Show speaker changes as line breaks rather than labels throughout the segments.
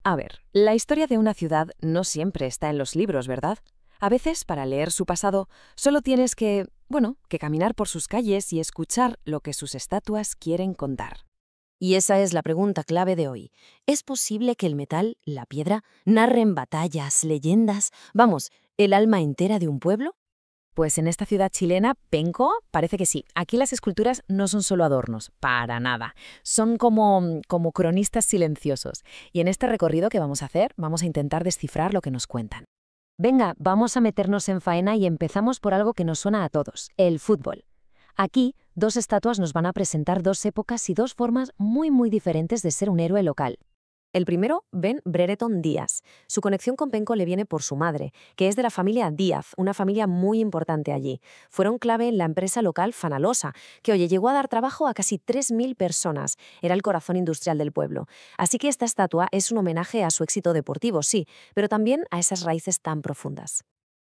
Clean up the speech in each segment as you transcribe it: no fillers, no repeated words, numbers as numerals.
A ver, la historia de una ciudad no siempre está en los libros, ¿verdad? A veces, para leer su pasado, solo tienes que caminar por sus calles y escuchar lo que sus estatuas quieren contar.
Y esa es la pregunta clave de hoy. ¿Es posible que el metal, la piedra, narren batallas, leyendas, vamos, el alma entera de un pueblo?
Pues en esta ciudad chilena, Penco, parece que sí. Aquí las esculturas no son solo adornos, para nada. Son como cronistas silenciosos. Y en este recorrido que vamos a hacer, vamos a intentar descifrar lo que nos cuentan. Venga, vamos a meternos en faena y empezamos por algo que nos suena a todos, el fútbol. Aquí, dos estatuas nos van a presentar dos épocas y dos formas muy diferentes de ser un héroe local.
El primero, Ben Brereton Díaz. Su conexión con Penco le viene por su madre, que es de la familia Díaz, una familia muy importante allí. Fueron clave en la empresa local Fanalosa, que llegó a dar trabajo a casi 3.000 personas. Era el corazón industrial del pueblo. Así que esta estatua es un homenaje a su éxito deportivo, sí, pero también a esas raíces tan profundas.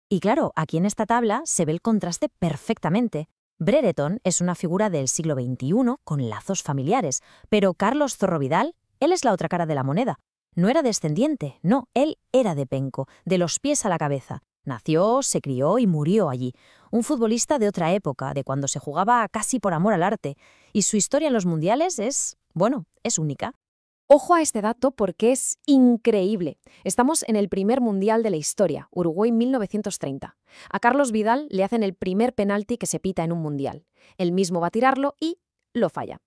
Y claro, aquí en esta tabla se ve el contraste perfectamente. Brereton es una figura del siglo XXI con lazos familiares, pero Carlos Zorro Vidal, él es la otra cara de la moneda. No era descendiente, no, él era de Penco, de los pies a la cabeza. Nació, se crió y murió allí. Un futbolista de otra época, de cuando se jugaba casi por amor al arte. Y su historia en los mundiales es única.
Ojo a este dato porque es increíble. Estamos en el primer mundial de la historia, Uruguay 1930. A Carlos Vidal le hacen el primer penalti que se pita en un mundial. Él mismo va a tirarlo y lo falla.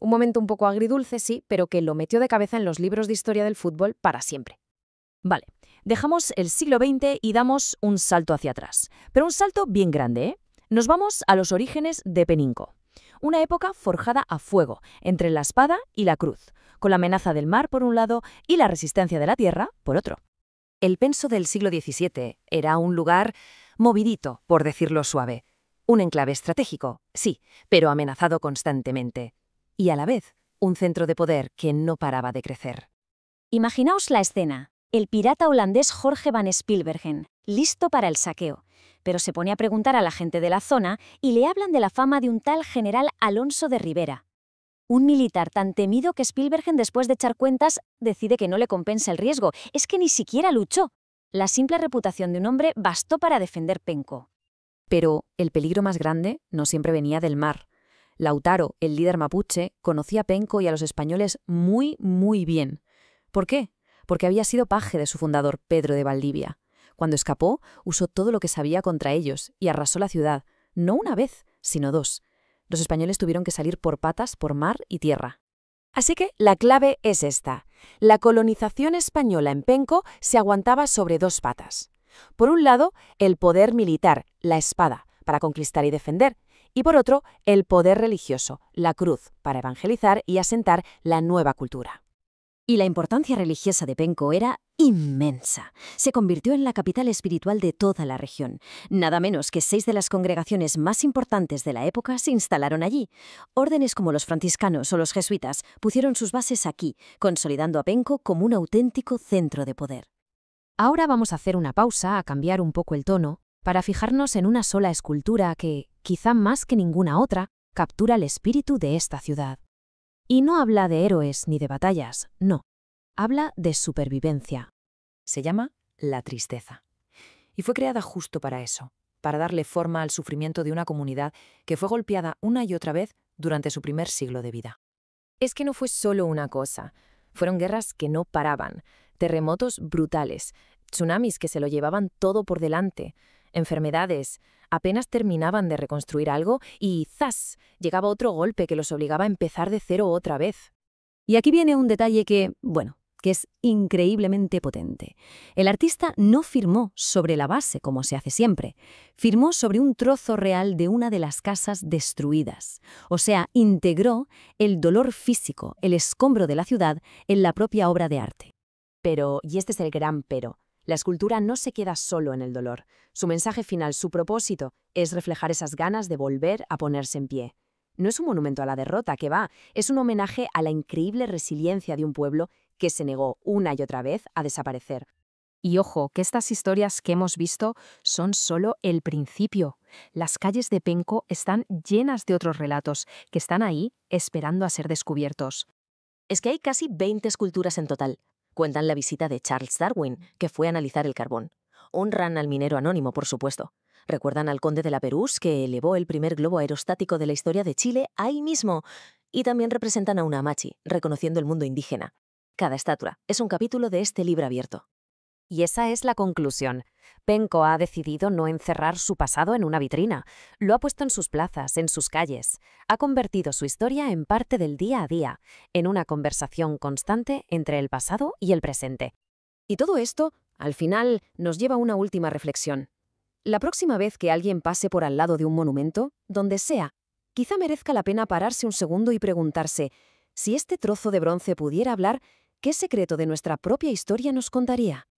Un momento un poco agridulce, sí, pero que lo metió de cabeza en los libros de historia del fútbol para siempre.
Vale, dejamos el siglo XX y damos un salto hacia atrás. Pero un salto bien grande, ¿eh? Nos vamos a los orígenes de Peninco. Una época forjada a fuego, entre la espada y la cruz, con la amenaza del mar por un lado y la resistencia de la tierra por otro.
El Penso del siglo XVII era un lugar movidito, por decirlo suave. Un enclave estratégico, sí, pero amenazado constantemente. Y a la vez, un centro de poder que no paraba de crecer.
Imaginaos la escena. El pirata holandés Jorge van Spilbergen, listo para el saqueo. Pero se pone a preguntar a la gente de la zona y le hablan de la fama de un tal general Alonso de Rivera. Un militar tan temido que Spilbergen, después de echar cuentas, decide que no le compensa el riesgo. Es que ni siquiera luchó. La simple reputación de un hombre bastó para defender Penco.
Pero el peligro más grande no siempre venía del mar. Lautaro, el líder mapuche, conocía a Penco y a los españoles muy bien. ¿Por qué? Porque había sido paje de su fundador, Pedro de Valdivia. Cuando escapó, usó todo lo que sabía contra ellos y arrasó la ciudad, no una vez, sino dos. Los españoles tuvieron que salir por patas por mar y tierra.
Así que la clave es esta. La colonización española en Penco se aguantaba sobre dos patas. Por un lado, el poder militar, la espada, para conquistar y defender, y por otro, el poder religioso, la cruz, para evangelizar y asentar la nueva cultura.
Y la importancia religiosa de Penco era inmensa. Se convirtió en la capital espiritual de toda la región. Nada menos que 6 de las congregaciones más importantes de la época se instalaron allí. Órdenes como los franciscanos o los jesuitas pusieron sus bases aquí, consolidando a Penco como un auténtico centro de poder.
Ahora vamos a hacer una pausa, a cambiar un poco el tono, para fijarnos en una sola escultura que, quizá más que ninguna otra, captura el espíritu de esta ciudad. Y no habla de héroes ni de batallas, no. Habla de supervivencia.
Se llama La Tristeza. Y fue creada justo para eso, para darle forma al sufrimiento de una comunidad que fue golpeada una y otra vez durante su primer siglo de vida.
Es que no fue solo una cosa. Fueron guerras que no paraban, terremotos brutales, tsunamis que se lo llevaban todo por delante, enfermedades. Apenas terminaban de reconstruir algo y ¡zas! Llegaba otro golpe que los obligaba a empezar de cero otra vez.
Y aquí viene un detalle que es increíblemente potente. El artista no firmó sobre la base, como se hace siempre. Firmó sobre un trozo real de una de las casas destruidas. O sea, integró el dolor físico, el escombro de la ciudad, en la propia obra de arte.
Pero, y este es el gran pero, la escultura no se queda solo en el dolor. Su mensaje final, su propósito, es reflejar esas ganas de volver a ponerse en pie. No es un monumento a la derrota, que va, es un homenaje a la increíble resiliencia de un pueblo que se negó una y otra vez a desaparecer. Y ojo, que estas historias que hemos visto son solo el principio. Las calles de Penco están llenas de otros relatos que están ahí esperando a ser descubiertos.
Es que hay casi 20 esculturas en total. Cuentan la visita de Charles Darwin, que fue a analizar el carbón. Honran al minero anónimo, por supuesto. Recuerdan al conde de la Perús, que elevó el primer globo aerostático de la historia de Chile ahí mismo. Y también representan a una Amachi, reconociendo el mundo indígena. Cada estatua es un capítulo de este libro abierto.
Y esa es la conclusión. Penco ha decidido no encerrar su pasado en una vitrina. Lo ha puesto en sus plazas, en sus calles. Ha convertido su historia en parte del día a día, en una conversación constante entre el pasado y el presente. Y todo esto, al final, nos lleva a una última reflexión. La próxima vez que alguien pase por al lado de un monumento, donde sea, quizá merezca la pena pararse un segundo y preguntarse, si este trozo de bronce pudiera hablar, ¿qué secreto de nuestra propia historia nos contaría?